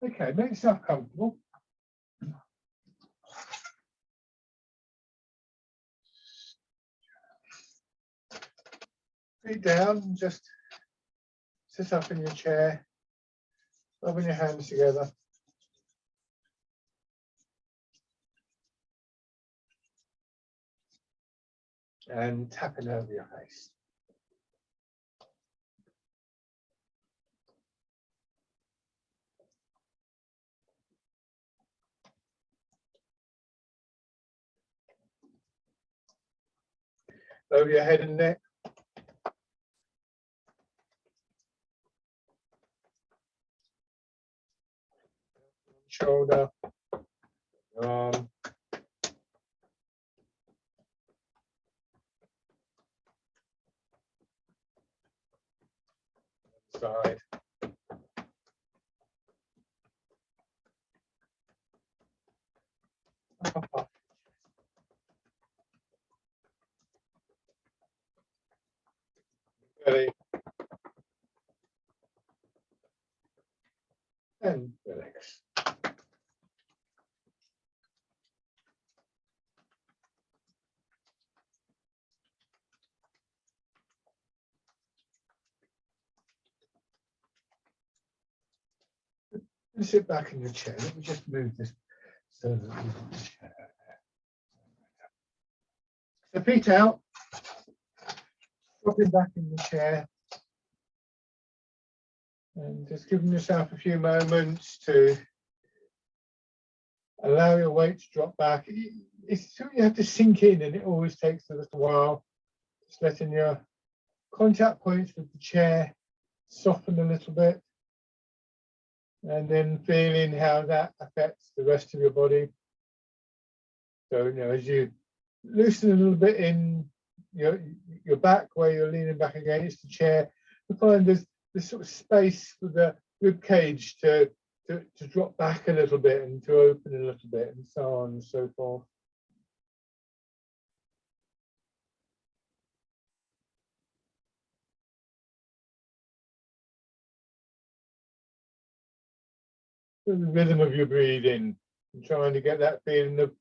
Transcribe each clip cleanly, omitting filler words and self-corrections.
Okay, make yourself comfortable. Feet down, just sit up in your chair, rubbing your hands together. And tapping over your face. Over your head and neck. Shoulder, arm. Side. Belly. And relax. And sit back in your chair. Let me just move this so that you can chair. So feet out, dropping back in the chair, and just giving yourself a few moments to allow your weight to drop back. It's something you have to sink in, and it always takes a little while. Just letting your contact points with the chair soften a little bit, and then feeling how that affects the rest of your body. So, you know, as you loosen a little bit in your back where you're leaning back against the chair, you find there's this sort of space for the rib cage to drop back a little bit and to open a little bit, and so on and so forth. The rhythm of your breathing, and trying to get that feeling of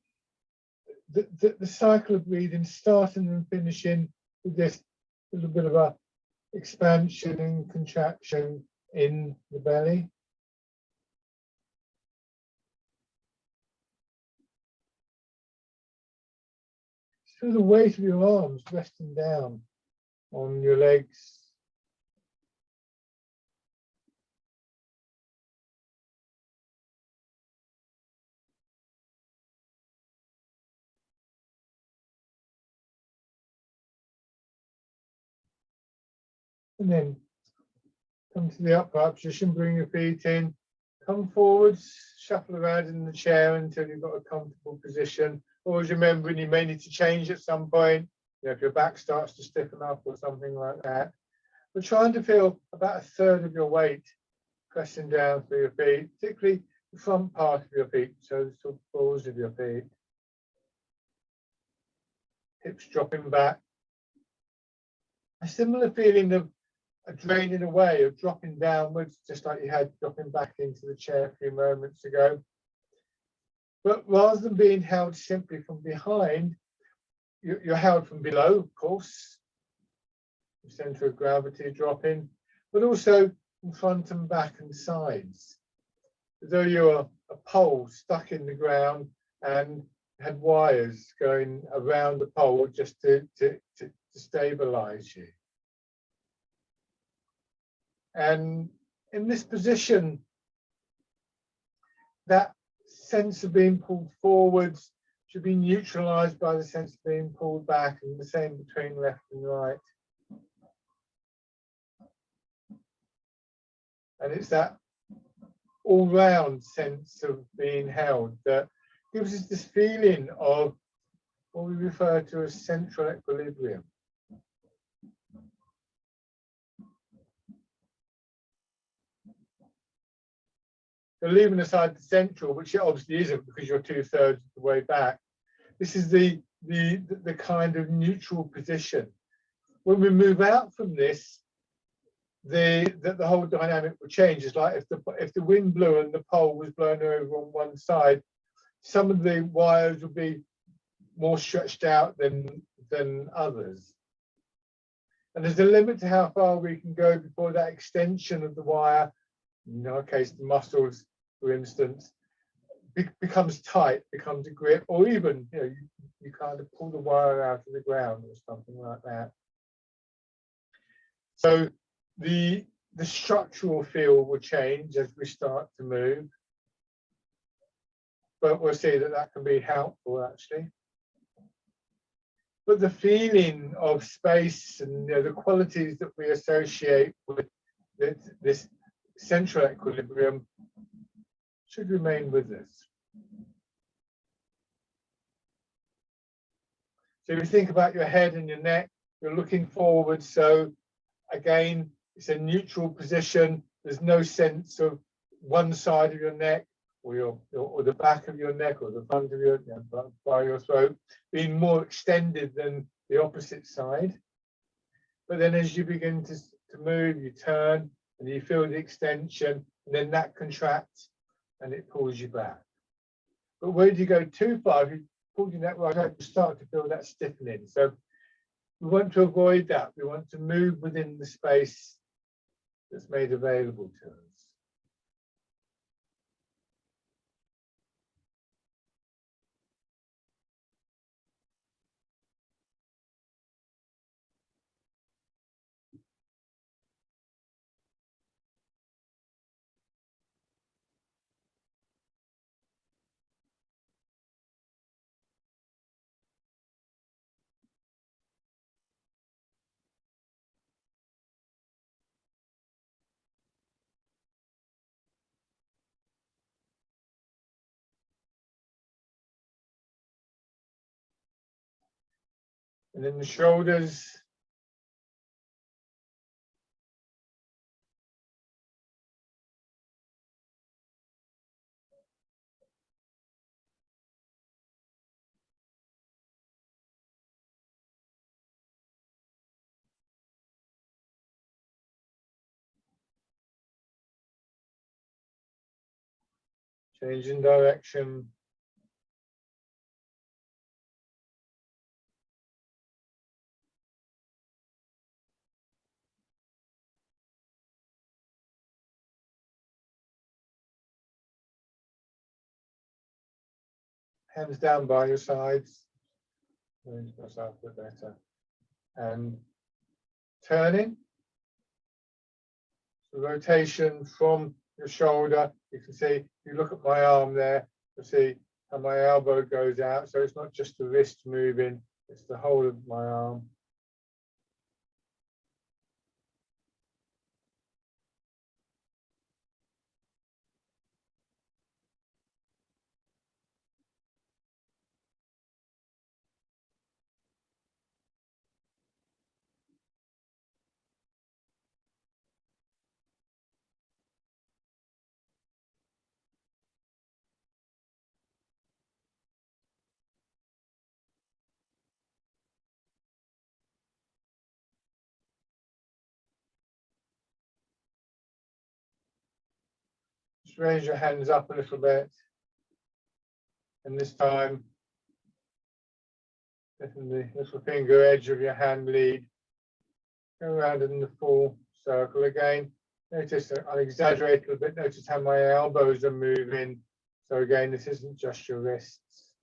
the cycle of breathing, starting and finishing with this little bit of a expansion and contraction in the belly. Feel the weight of your arms resting down on your legs. And then come to the upright position, bring your feet in, come forwards, shuffle around in the chair until you've got a comfortable position. Always remembering you may need to change at some point, you know, if your back starts to stiffen up or something like that. But trying to feel about a third of your weight pressing down through your feet, particularly the front part of your feet, so the sort of balls of your feet. Hips dropping back. A similar feeling of a draining away, of dropping downwards, just like you had dropping back into the chair a few moments ago. But rather than being held simply from behind, you're held from below, of course, the center of gravity dropping, but also in front and back and sides, as though you're a pole stuck in the ground and had wires going around the pole just to stabilize you. And in this position, that sense of being pulled forwards should be neutralized by the sense of being pulled back, and the same between left and right. And it's that all-round sense of being held that gives us this feeling of what we refer to as central equilibrium. So leaving aside the central, which it obviously isn't because you're 2/3 of the way back, this is the kind of neutral position. When we move out from this, the whole dynamic will change. It's like if the wind blew and the pole was blown over on one side, some of the wires will be more stretched out than others. And there's a limit to how far we can go before that extension of the wire, in our case, the muscles, for instance, becomes tight, becomes a grip, or even you kind of pull the wire out of the ground or something like that. So the structural feel will change as we start to move, but we'll see that can be helpful actually. But the feeling of space and the qualities that we associate with this central equilibrium should remain with us. So if you think about your head and your neck, you're looking forward. So again, it's a neutral position. There's no sense of one side of your neck or the back of your neck or the front of your by your throat being more extended than the opposite side. But then as you begin to move, you turn and you feel the extension, and then that contracts and it pulls you back. But where do you go too far? If you pull your neck right out, you start to feel that stiffening. So we want to avoid that. We want to move within the space that's made available to us. And then the shoulders. Changing direction. Hands down by your sides. Arrange myself a bit better. And turning. So rotation from your shoulder. You can see, if you look at my arm there, you'll see how my elbow goes out. So it's not just the wrist moving, it's the whole of my arm. Just raise your hands up a little bit. And this time, letting the little finger edge of your hand lead. Go around in the full circle again. Notice, I'll exaggerate a little bit. Notice how my elbows are moving. So again, this isn't just your wrists.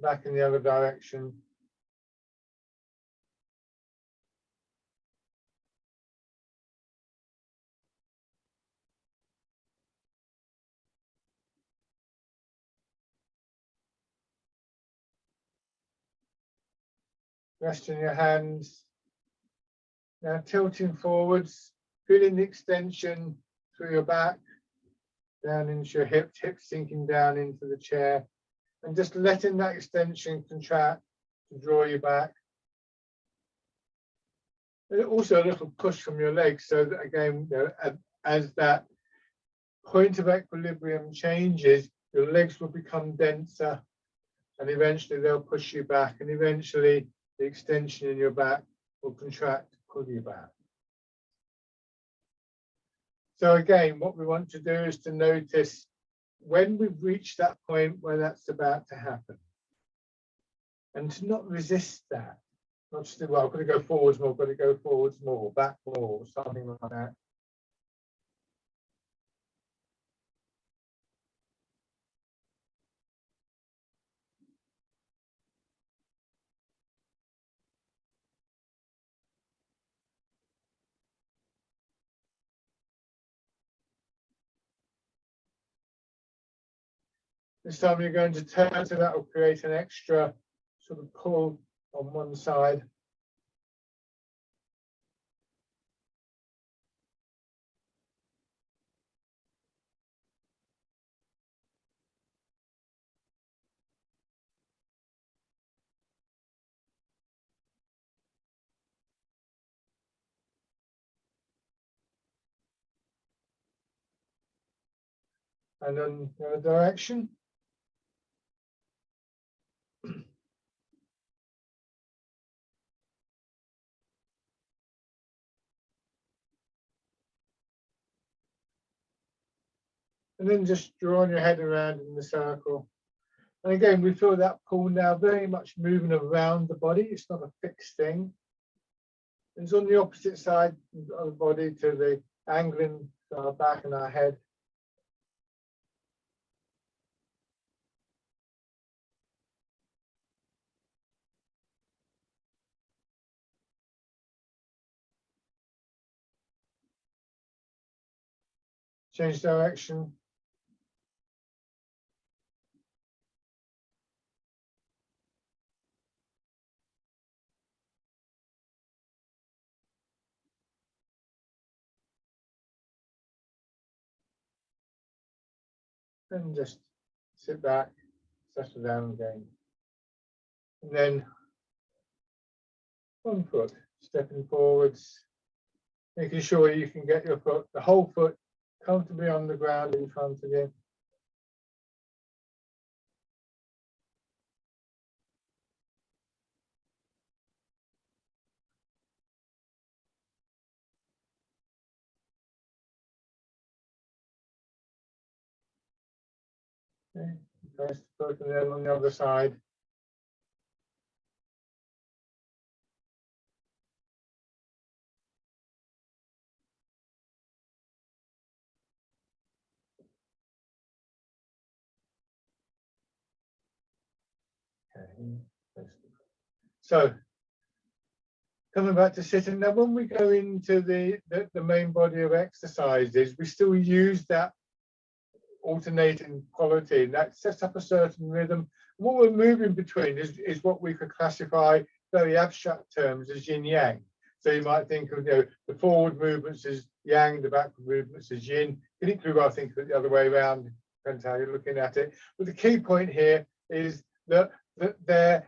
Back in the other direction. Resting your hands. Now tilting forwards, feeling the extension through your back, down into your hips, hips sinking down into the chair, and just letting that extension contract to draw you back. And also a little push from your legs, so that again, as that point of equilibrium changes, your legs will become denser, and eventually they'll push you back, and eventually the extension in your back will contract, pull you back. So again, what we want to do is to notice when we've reached that point where that's about to happen, and to not resist that. Not just, well, I've got to go forwards more, I've got to go forwards more, back more, something like that. This time you're going to turn, so that will create an extra sort of pull on one side. And then the other direction. And then just drawing your head around in the circle. And again, we feel that pull now very much moving around the body. It's not a fixed thing. It's on the opposite side of the body to the angling our back and our head. Change direction. And just sit back, settle down again. And then one foot, stepping forwards, making sure you can get your foot, the whole foot, comfortably on the ground in front of you. Okay, press the foot and then on the other side. Okay. So coming back to sitting, now when we go into the main body of exercises, we still use that alternating quality, and that sets up a certain rhythm. What we're moving between is what we could classify very abstract terms as yin yang. So you might think of the forward movements as yang, the backward movements as yin. You think people think of it the other way around, depends how you're looking at it. But the key point here is that they're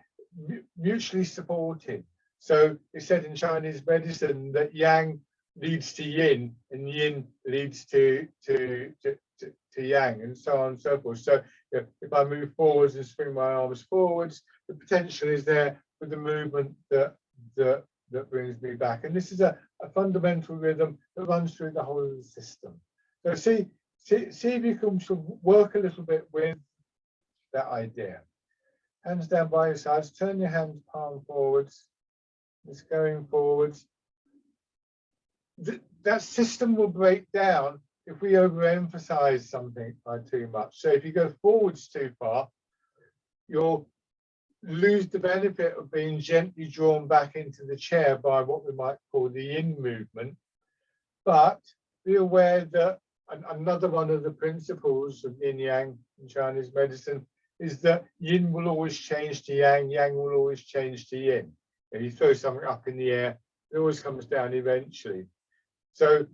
mutually supporting. So it's said in Chinese medicine that yang leads to yin and yin leads to yang, and so on and so forth. So if I move forwards and swing my arms forwards, the potential is there for the movement that brings me back. And this is a fundamental rhythm that runs through the whole of the system. So see if you can sort of work a little bit with that idea. Hands down by your sides, turn your hands palm forwards. Just going forwards. That system will break down if we overemphasize something by too much. So if you go forwards too far, you'll lose the benefit of being gently drawn back into the chair by what we might call the yin movement. But be aware that another one of the principles of yin yang in Chinese medicine is that yin will always change to yang, yang will always change to yin. If you throw something up in the air, it always comes down eventually. So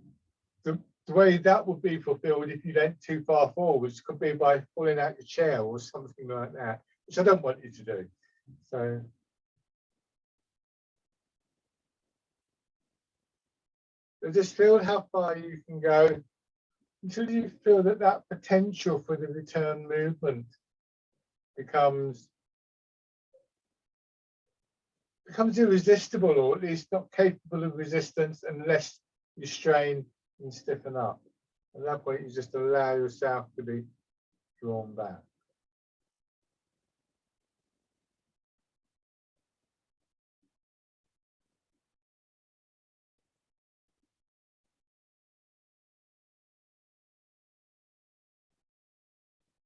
the way that would be fulfilled if you went too far forwards could be by falling out the chair or something like that, which I don't want you to do. So just feel how far you can go until you feel that that potential for the return movement becomes irresistible, or at least not capable of resistance unless you strain and stiffen up. At that point, you just allow yourself to be drawn back.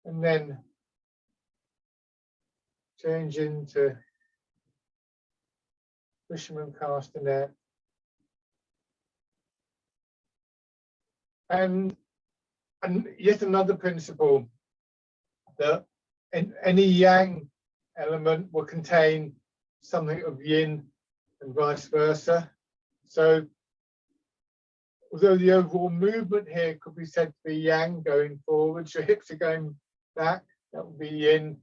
And then change into fisherman castanet. And yet another principle, that any yang element will contain something of yin and vice versa. So although the overall movement here could be said to be yang going forwards, your hips are going back, that would be yin.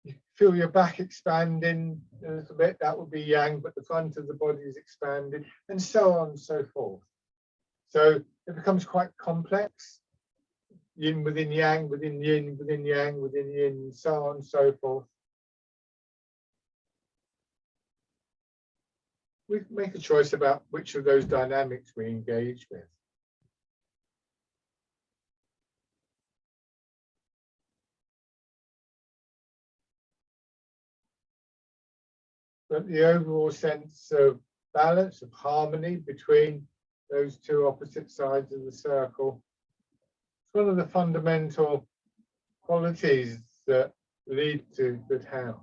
You feel your back expanding a little bit, that would be yang, but the front of the body is expanded, and so on and so forth. So it becomes quite complex. Yin within yang, within yin, within yang, within yin, and so on and so forth. We make a choice about which of those dynamics we engage with. But the overall sense of balance, of harmony between those two opposite sides of the circle, it's one of the fundamental qualities that lead to good health,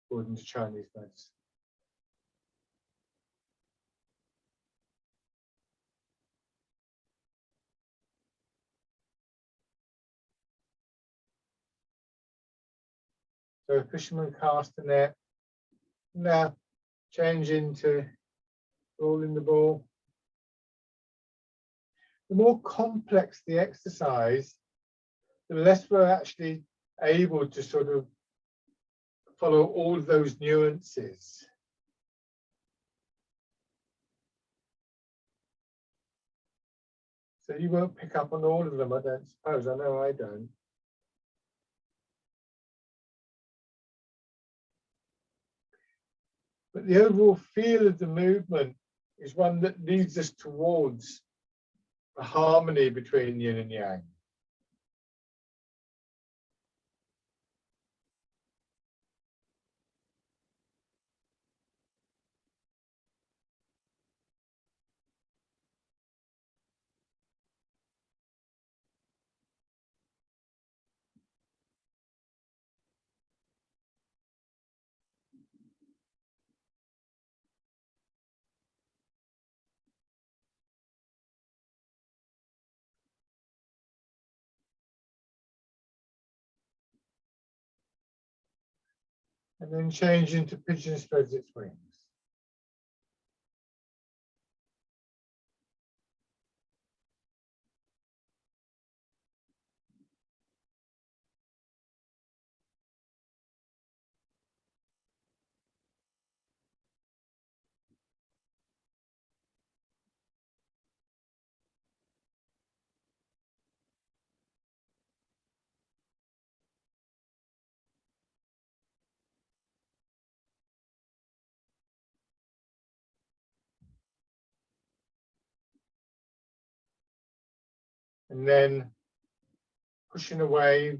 according to Chinese medicine. So fisherman cast a net. Now change into rolling the ball. The more complex the exercise, the less we're actually able to sort of follow all of those nuances. So you won't pick up on all of them, I don't suppose. I know I don't. But the overall feel of the movement is one that leads us towards a harmony between yin and yang. And then change into pigeon spreads its wings. And then pushing away.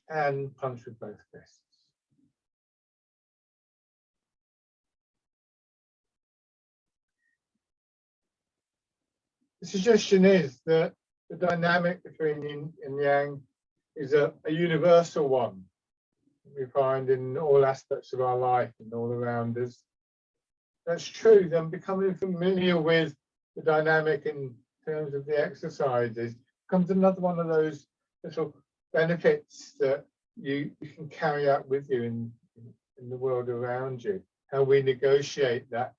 And punch with both fists. The suggestion is that the dynamic between yin and yang is a universal one. we find in all aspects of our life and all around us. That's true. Then becoming familiar with the dynamic in terms of the exercises becomes another one of those little benefits that you can carry out with you in the world around you. How we negotiate that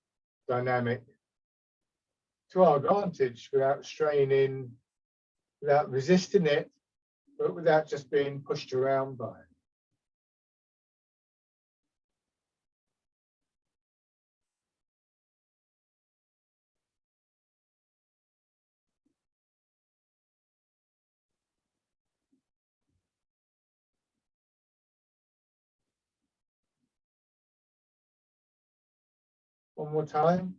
dynamic to our advantage without straining, without resisting it, but without just being pushed around by it. One more time.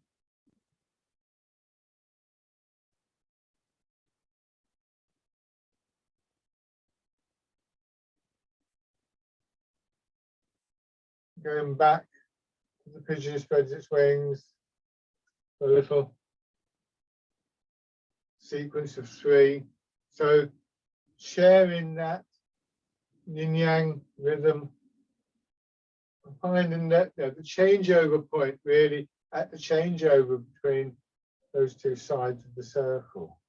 Going back to the pigeon spreads its wings, a little sequence of 3. So sharing that yin yang rhythm, finding that the changeover point really at the changeover between those two sides of the circle.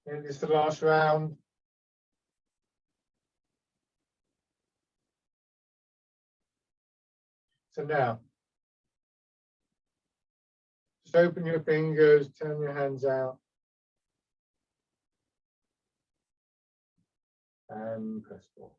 And it's the last round. So now, just open your fingers, turn your hands out, and press pause.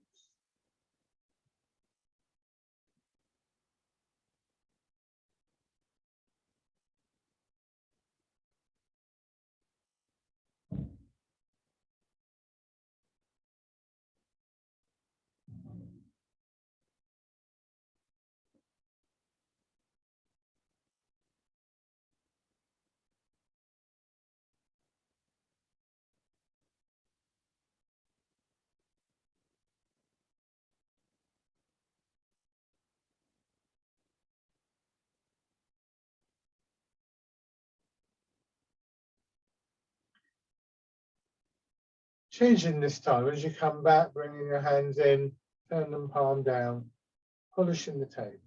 Changing this time as you come back, bringing your hands in, turn them palm down, polishing the table.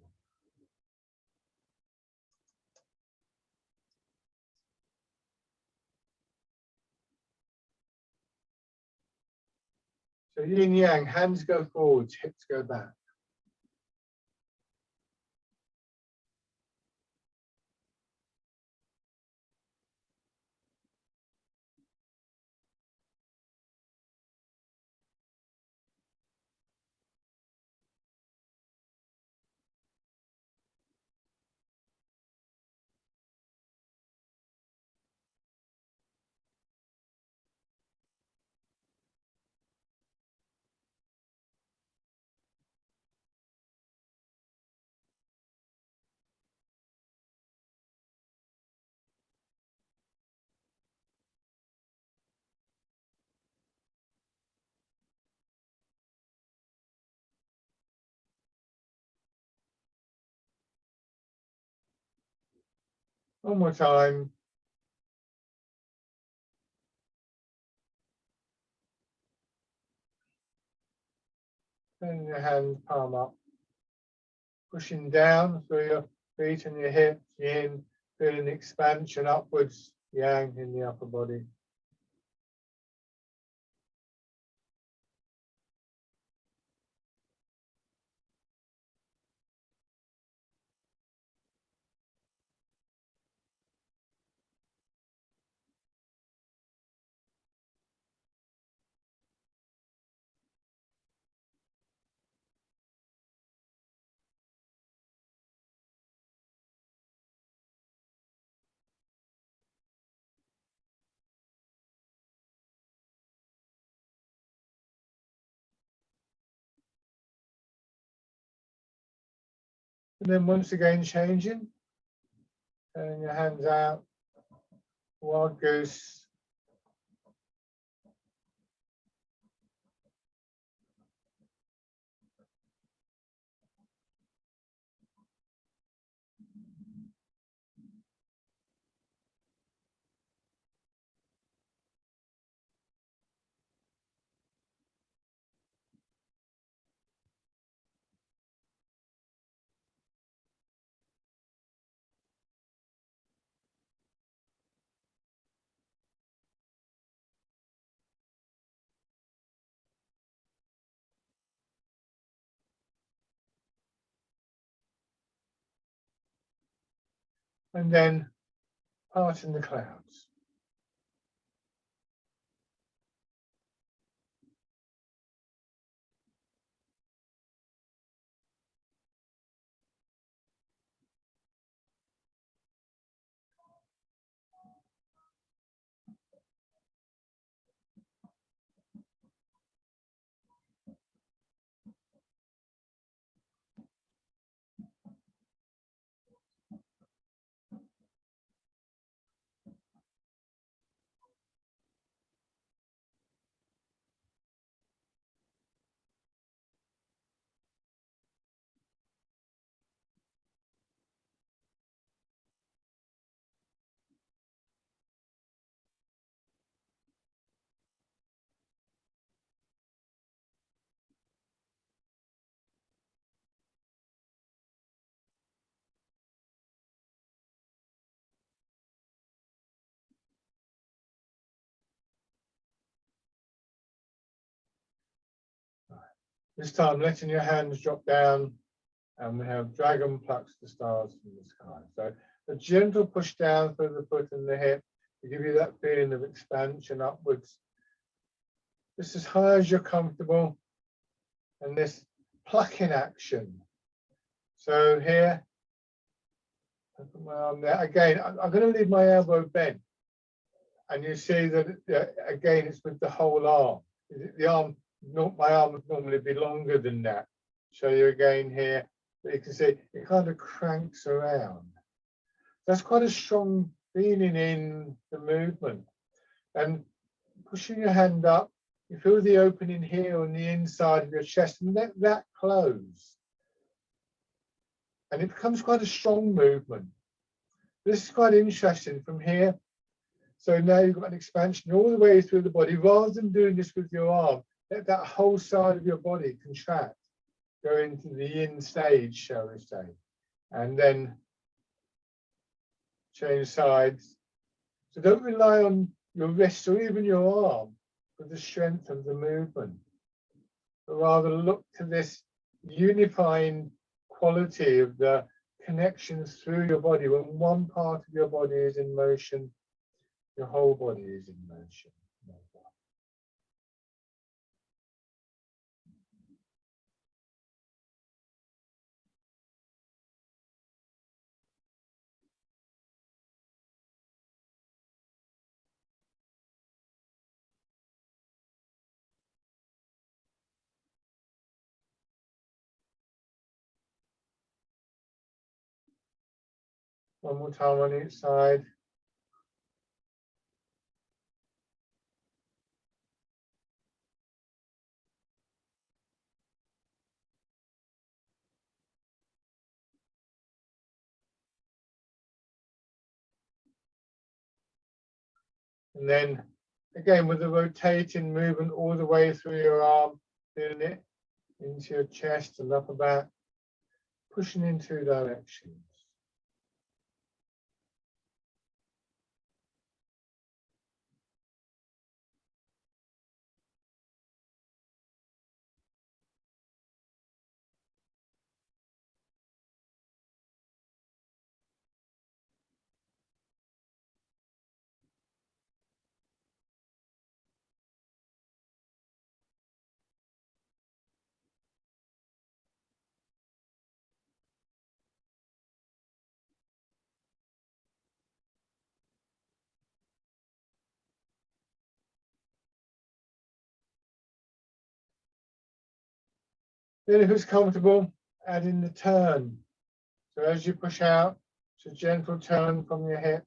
So yin yang, hands go forwards, hips go back. One more time. Turn your hands palm up, pushing down through your feet and your hips, yin, feeling expansion upwards, yang in the upper body. And then once again changing, turning your hands out, wild goose. And then parting the clouds. This time letting your hands drop down, and we have dragon plucks the stars from the sky. So a gentle push down through the foot and the hip to give you that feeling of expansion upwards. Just as high as you're comfortable, and this plucking action. So here, I put my arm there. Again, I'm going to leave my elbow bent, and you see that again it's with the whole arm. The arm, my arm would normally be longer than that. Show you again here, but you can see it kind of cranks around. That's quite a strong feeling in the movement. And pushing your hand up, you feel the opening here on the inside of your chest, and let that close. And it becomes quite a strong movement. This is quite interesting from here. So now you've got an expansion all the way through the body. Rather than doing this with your arm, let that whole side of your body contract, go into the in stage, shall we say, and then change sides. So don't rely on your wrist or even your arm for the strength of the movement, but rather look to this unifying quality of the connections through your body. When one part of your body is in motion, your whole body is in motion. One more time on each side. And then again with the rotating movement all the way through your arm, feeling it into your chest and upper back, pushing in two directions. Then if it's comfortable, add in the turn. So as you push out, it's a gentle turn from your hips.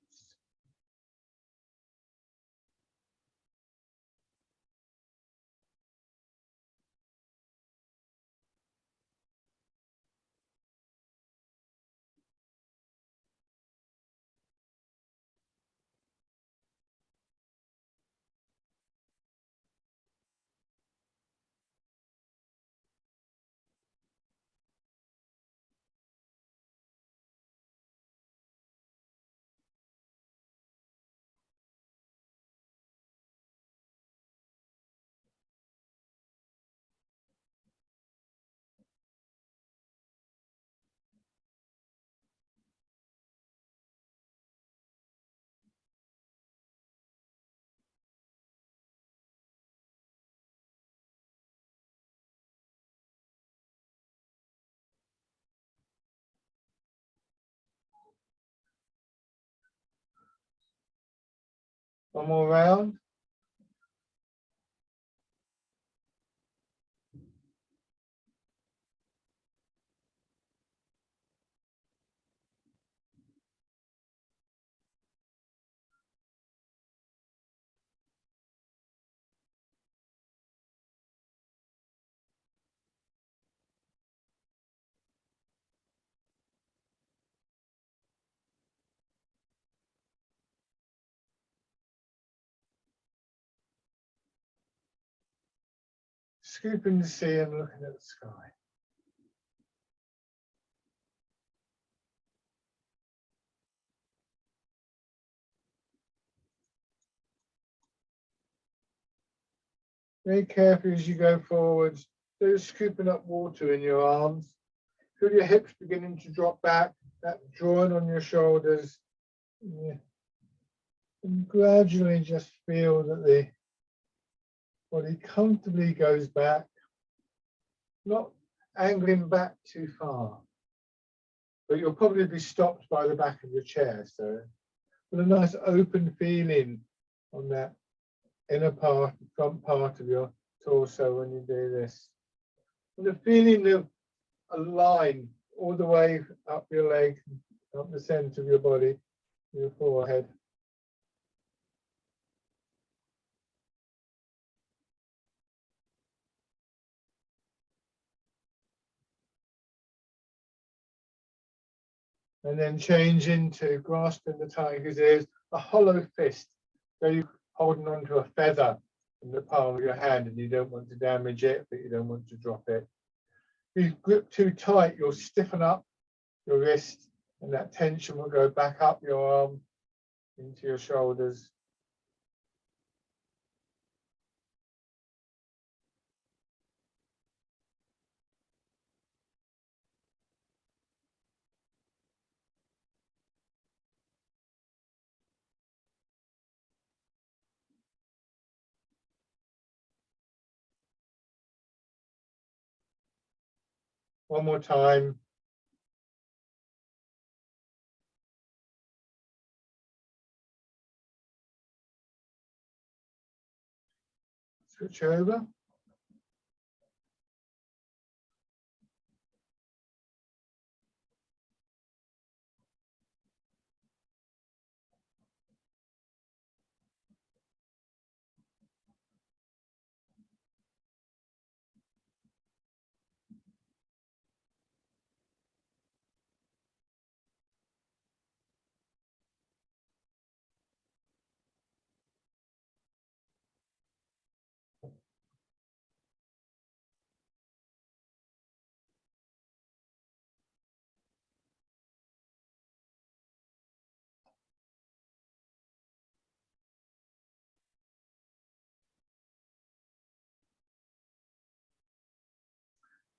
One more round. Scooping the sea and looking at the sky. Very carefully as you go forwards, so scooping up water in your arms. Feel your hips beginning to drop back, that drawing on your shoulders. Yeah. And gradually just feel that the body comfortably goes back, not angling back too far. But you'll probably be stopped by the back of your chair. So with a nice open feeling on that inner part, front part of your torso when you do this. And the feeling of a line all the way up your leg, up the center of your body, your forehead. And then change into grasping the tiger's ears, a hollow fist. So you're holding onto a feather in the palm of your hand and you don't want to damage it, but you don't want to drop it. If you grip too tight, you'll stiffen up your wrist and that tension will go back up your arm into your shoulders. One more time. Switch over.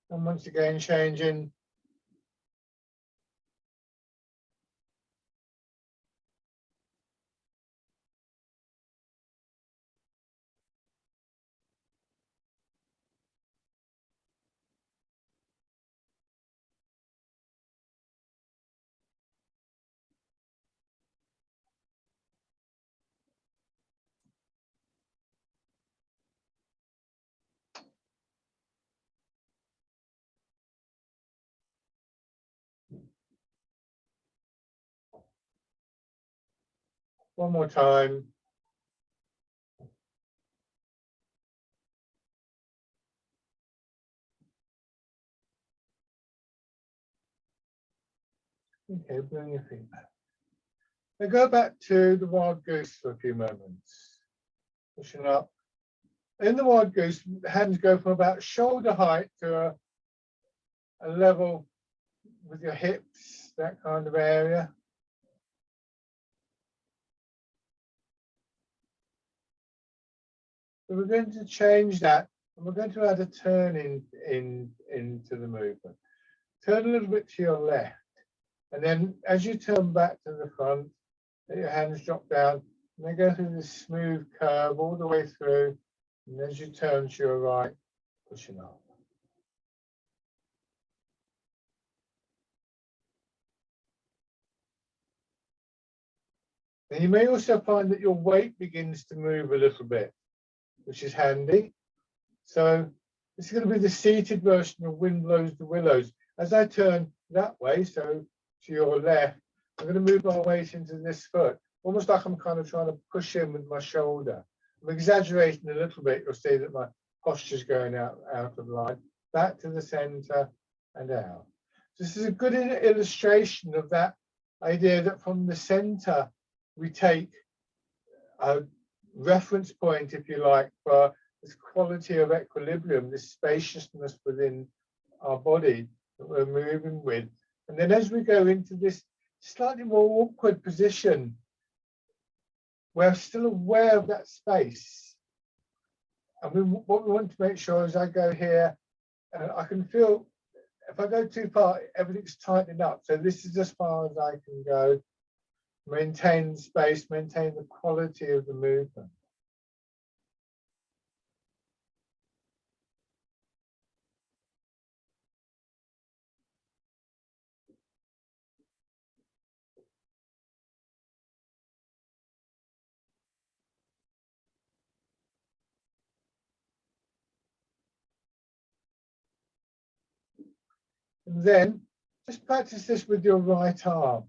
And once again, changing. One more time. Okay, bring your feet back. Now go back to the wild goose for a few moments. Pushing up. In the wild goose, the hands go from about shoulder height to a level with your hips, that kind of area. So we're going to change that, and we're going to add a turn into the movement. Turn a little bit to your left, and then as you turn back to the front, let your hands drop down, and they go through this smooth curve all the way through, and as you turn to your right, pushing up. And you may also find that your weight begins to move a little bit, which is handy. So this is going to be the seated version of Wind Blows the Willows. As I turn that way, so to your left, I'm going to move my weight into this foot, almost like I'm kind of trying to push in with my shoulder. I'm exaggerating a little bit. You'll see that my posture's going out of line. Back to the center and out. This is a good illustration of that idea that from the center, we take a reference point, if you like, for this quality of equilibrium, this spaciousness within our body that we're moving with. And then as we go into this slightly more awkward position, we're still aware of that space. And what we want to make sure is I go here, I can feel, if I go too far, everything's tightening up. So this is as far as I can go. Maintain the space, maintain the quality of the movement. And then just practice this with your right arm.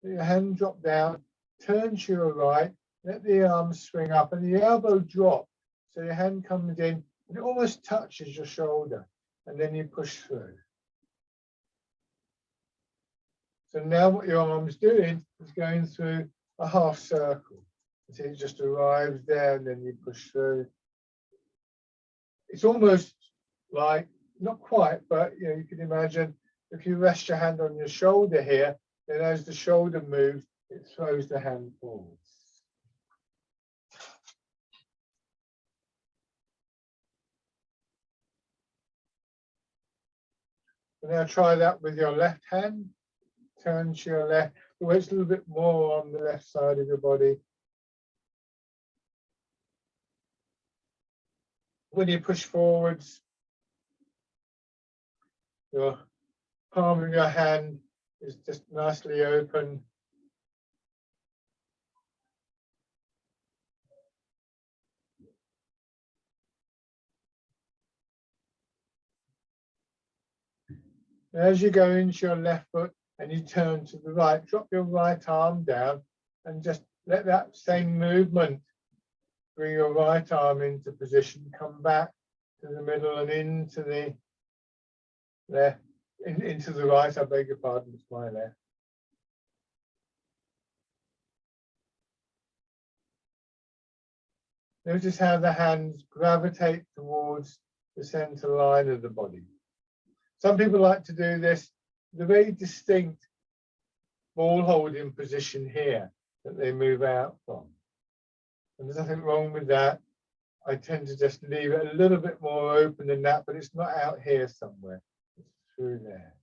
Let your hand drop down, turn to your right, let the arm swing up and the elbow drop. So your hand comes in and it almost touches your shoulder, and then you push through. So now what your arm's doing is going through a half circle. So it just arrives there and then you push through. It's almost like, not quite, but you can imagine if you rest your hand on your shoulder here, then as the shoulder moves, it throws the hand forwards. So now try that with your left hand. Turn to your left. The weight's a little bit more on the left side of your body. When you push forwards, your palm of your hand is just nicely open. As you go into your left foot and you turn to the right, drop your right arm down and just let that same movement bring your right arm into position, come back to the middle and into the left, into the right, I beg your pardon, it's my left. Notice how the hands gravitate towards the center line of the body. Some people like to do this, the very distinct ball holding position here that they move out from. And there's nothing wrong with that. I tend to just leave it a little bit more open than that, but it's not out here somewhere. It's through there.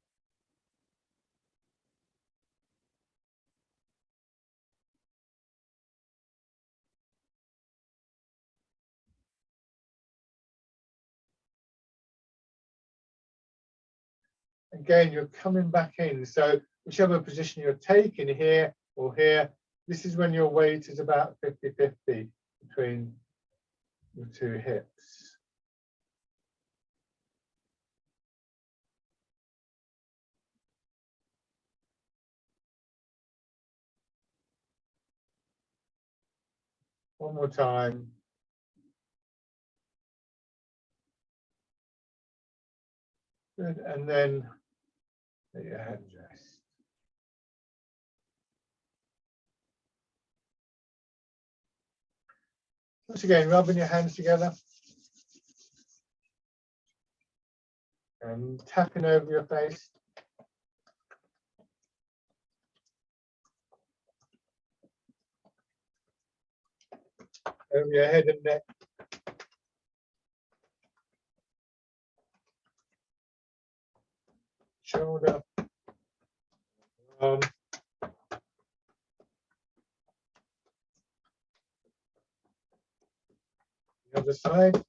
Again, you're coming back in. So whichever position you're taking here or here, this is when your weight is about 50-50 between the two hips. One more time. Good. And then let your hands rest. Once again, rubbing your hands together and tapping over your face. Over your head and neck. Shoulder. Arm. The other side.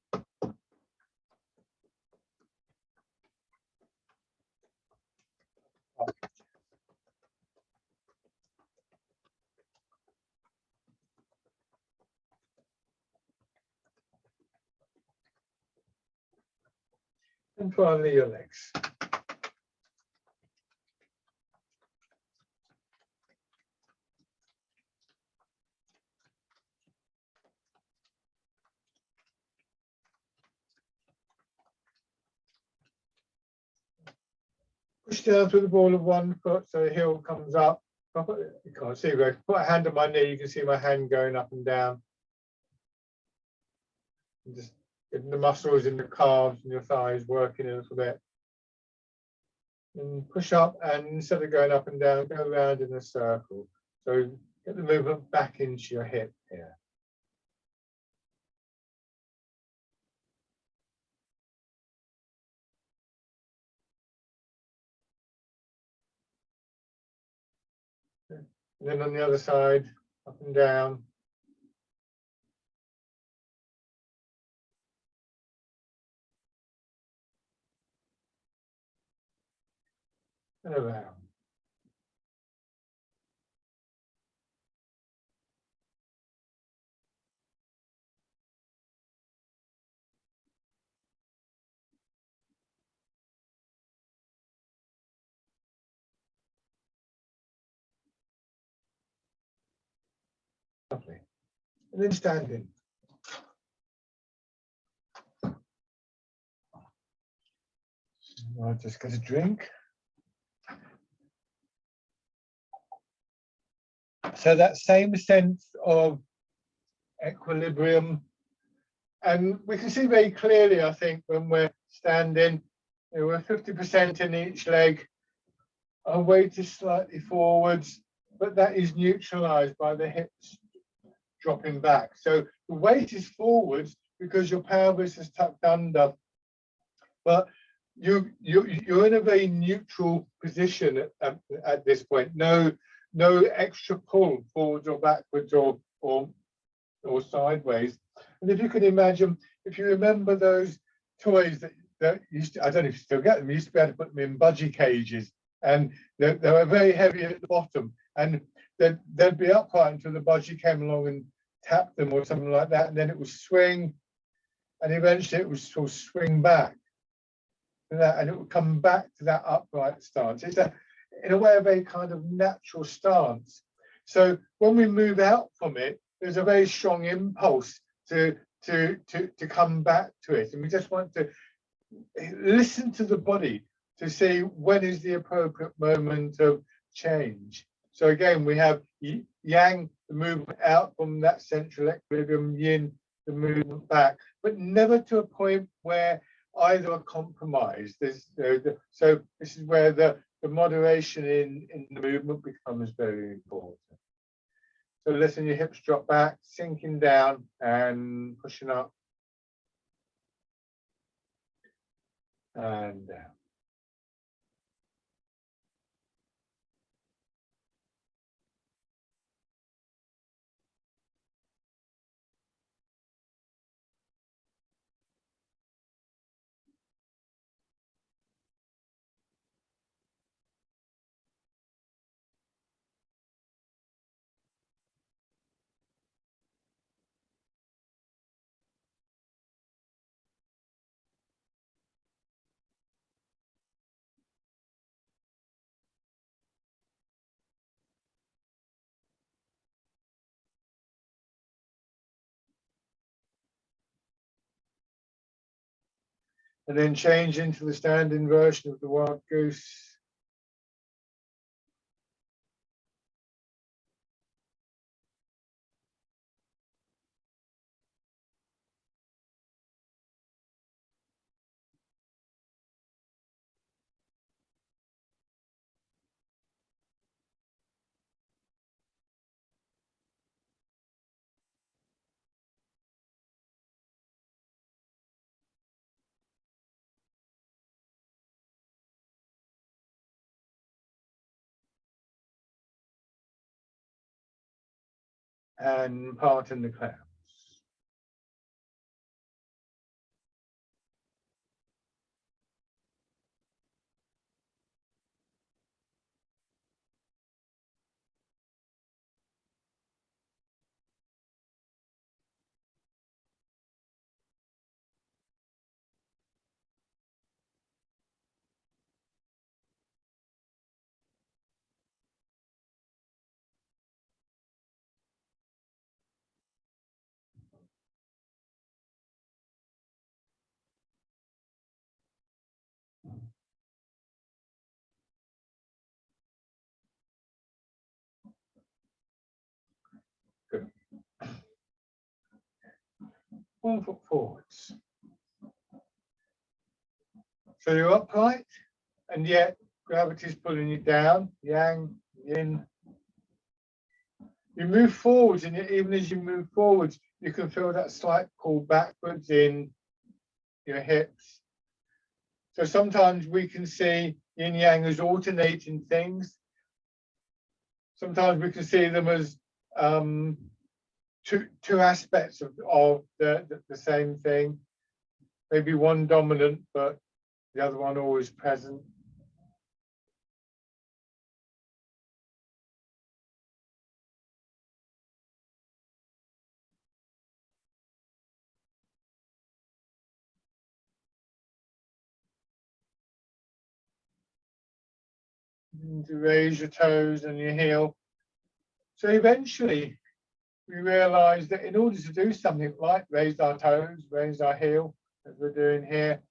And finally your legs. Push down through the ball of one foot so the heel comes up. You can't see, but put a hand on my knee, you can see my hand going up and down. And just getting the muscles in the calves and your thighs working a little bit. And push up, and instead of going up and down, go around in a circle. So get the movement back into your hip here. And then on the other side, up and down. And around. Lovely. And then standing. I'll just get a drink. So that same sense of equilibrium, and we can see very clearly, I think, when we're standing, we're 50% in each leg. Our weight is slightly forwards, but that is neutralized by the hips dropping back. So the weight is forwards because your pelvis is tucked under, but you're in a very neutral position at this point. No extra pull forwards or backwards or sideways. And if you can imagine, if you remember those toys that used to, I don't know if you still get them, you used to be able to put them in budgie cages, and they were very heavy at the bottom, and they'd be upright until the budgie came along and tapped them or something like that, and then it would swing, and eventually it would sort of swing back to that, and it would come back to that upright stance. It's in a way a very kind of natural stance. So when we move out from it, there's a very strong impulse to come back to it, and we just want to listen to the body to see when is the appropriate moment of change. So again, we have yang, the movement out from that central equilibrium, yin, the movement back, but never to a point where either are compromised. So this is where the moderation in the movement becomes very important. So listen, your hips drop back, sinking down and pushing up and down. and then change into the standing version of the wild goose. And part in the clouds. Good. 1 foot forwards. So you're upright, and yet gravity's pulling you down. Yang, yin. You move forwards, and even as you move forwards, you can feel that slight pull backwards in your hips. So sometimes we can see yin yang as alternating things. Sometimes we can see them as two aspects of the same thing. Maybe one dominant, but the other one always present. To raise your toes and your heel. So eventually we realize that in order to do something like raise our toes, raise our heel, as we're doing here,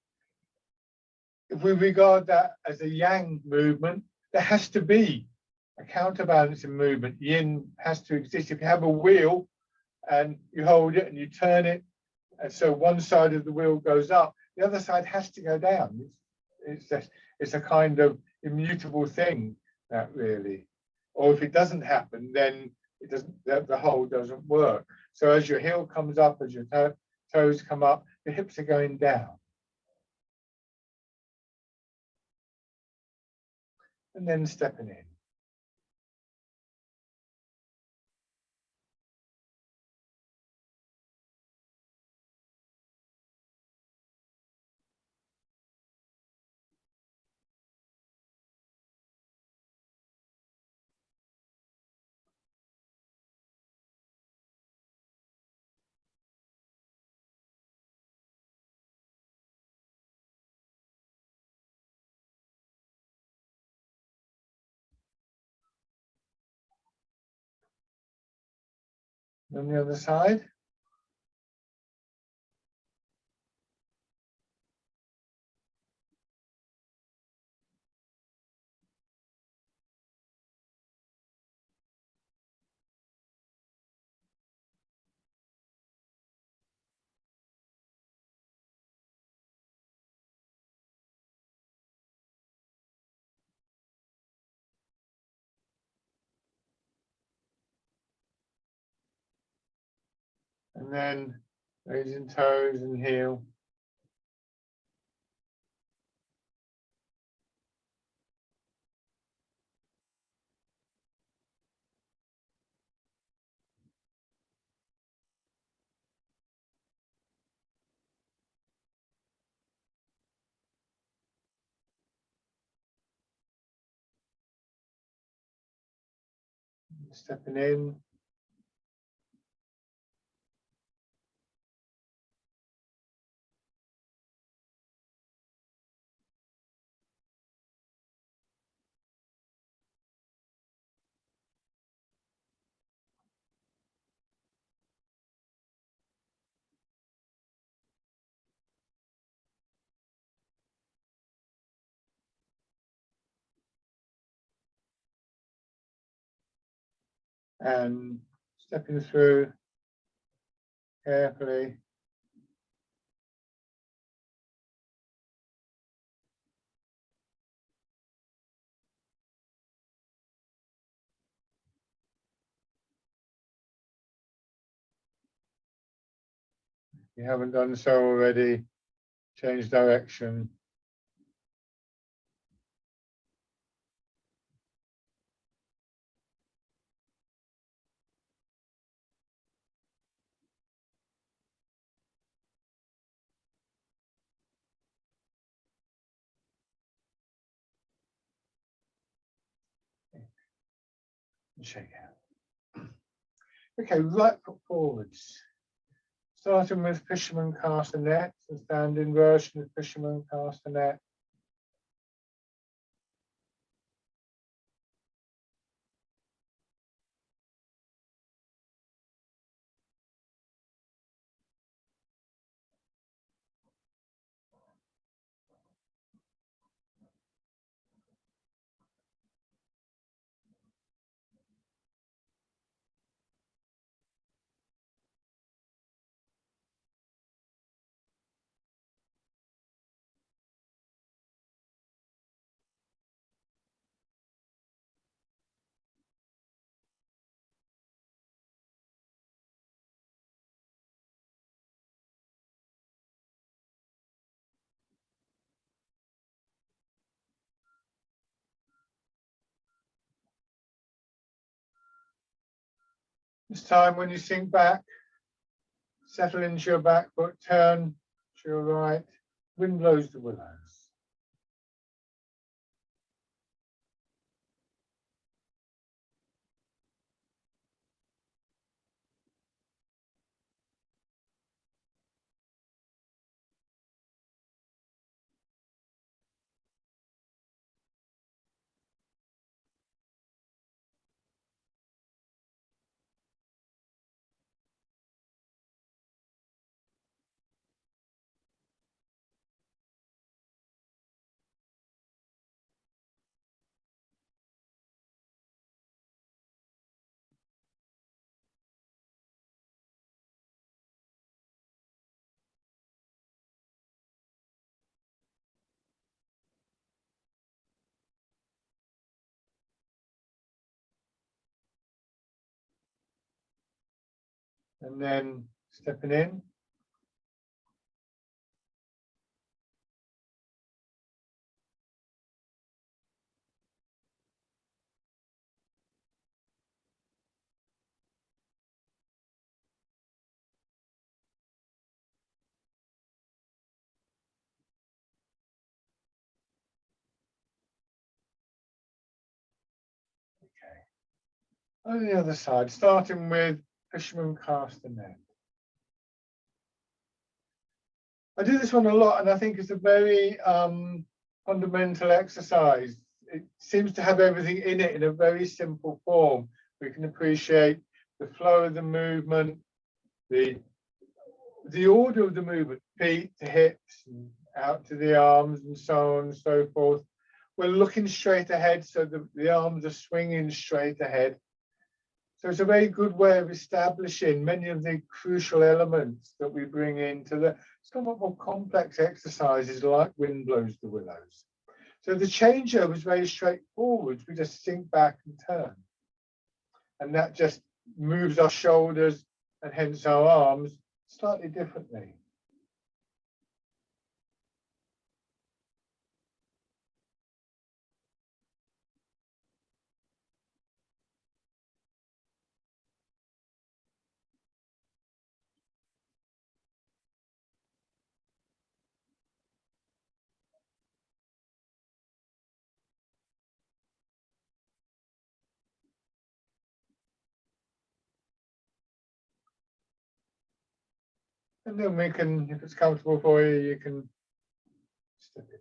if we regard that as a yang movement, there has to be a counterbalancing movement. Yin has to exist. If you have a wheel and you hold it and you turn it, and so one side of the wheel goes up, the other side has to go down. It's a kind of immutable thing, that really. Or if it doesn't happen, then it doesn't. The whole doesn't work. So as your heel comes up, as your toes come up, the hips are going down. And then stepping in. On the other side. And then raising toes and heel. Stepping in. and stepping through carefully. If you haven't done so already, change direction. Shake out. Okay, right foot forwards. Starting with fisherman castanet, the standing version of fisherman castanet. This time when you sink back, settle into your back foot, turn to your right, wind blows the willows. And then stepping in. Okay. On the other side, starting with fisherman castanet. I do this one a lot, and I think it's a very fundamental exercise. It seems to have everything in it in a very simple form. We can appreciate the flow of the movement, the order of the movement, feet to hips, and out to the arms, and so on and so forth. We're looking straight ahead, so the arms are swinging straight ahead. So it's a very good way of establishing many of the crucial elements that we bring into the somewhat more complex exercises like wind blows the willows. So the changeover is very straightforward. We just sink back and turn. And that just moves our shoulders and hence our arms slightly differently. And then we can, if it's comfortable for you, you can step in.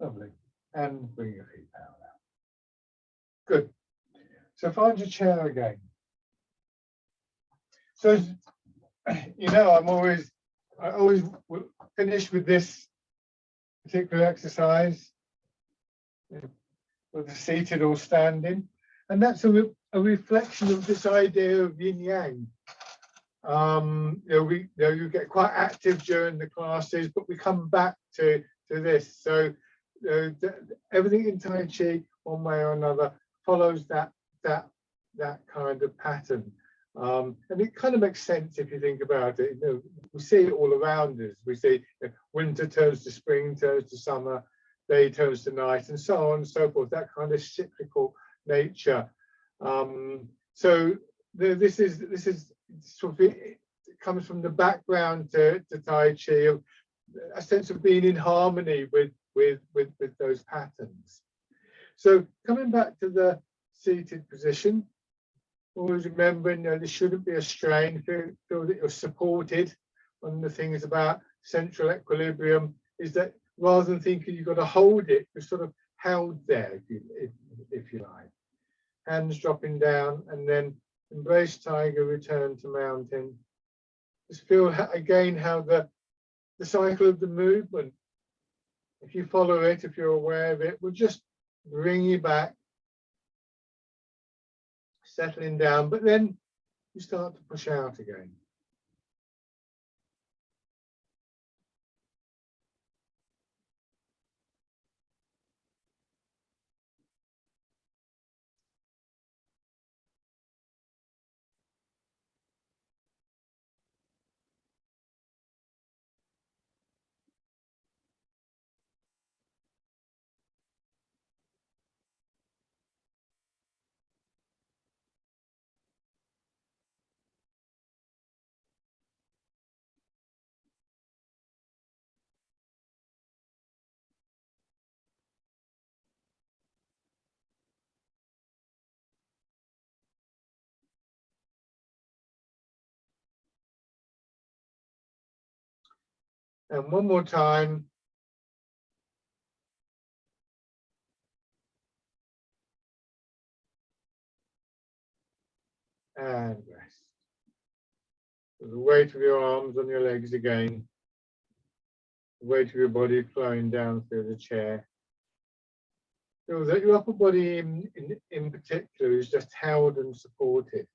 Lovely. And bring your feet down now. Good. So find your chair again. So, you know, I always finish with this particular exercise, whether seated or standing. And that's a reflection of this idea of yin yang. You get quite active during the classes, but we come back to this. So everything in Tai Chi, one way or another, follows that kind of pattern. And it kind of makes sense if you think about it. We see it all around us. We see winter turns to spring, turns to summer, day turns to night, and so on and so forth. That kind of cyclical nature. So this is sort of, it comes from the background to Tai Chi, of a sense of being in harmony with those patterns. So coming back to the seated position, always remembering there shouldn't be a strain. Feel that you're supported. One of the things about central equilibrium is that rather than thinking you've got to hold it, you're sort of held there, if you like. Hands dropping down, and then embrace tiger, return to mountain. Just feel again how the cycle of the movement, if you follow it, if you're aware of it, will just bring you back, settling down, but then you start to push out again. And one more time. And rest. The weight of your arms on your legs again. The weight of your body flowing down through the chair. Feel that your upper body in particular is just held and supported.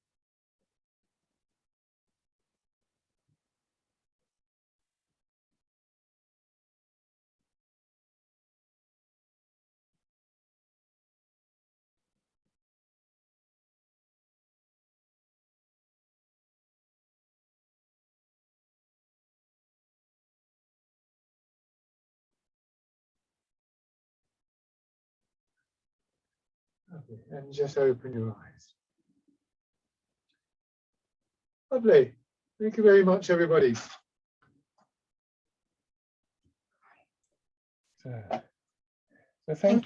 Okay. And just open your eyes. Lovely. Thank you very much, everybody. So thank you.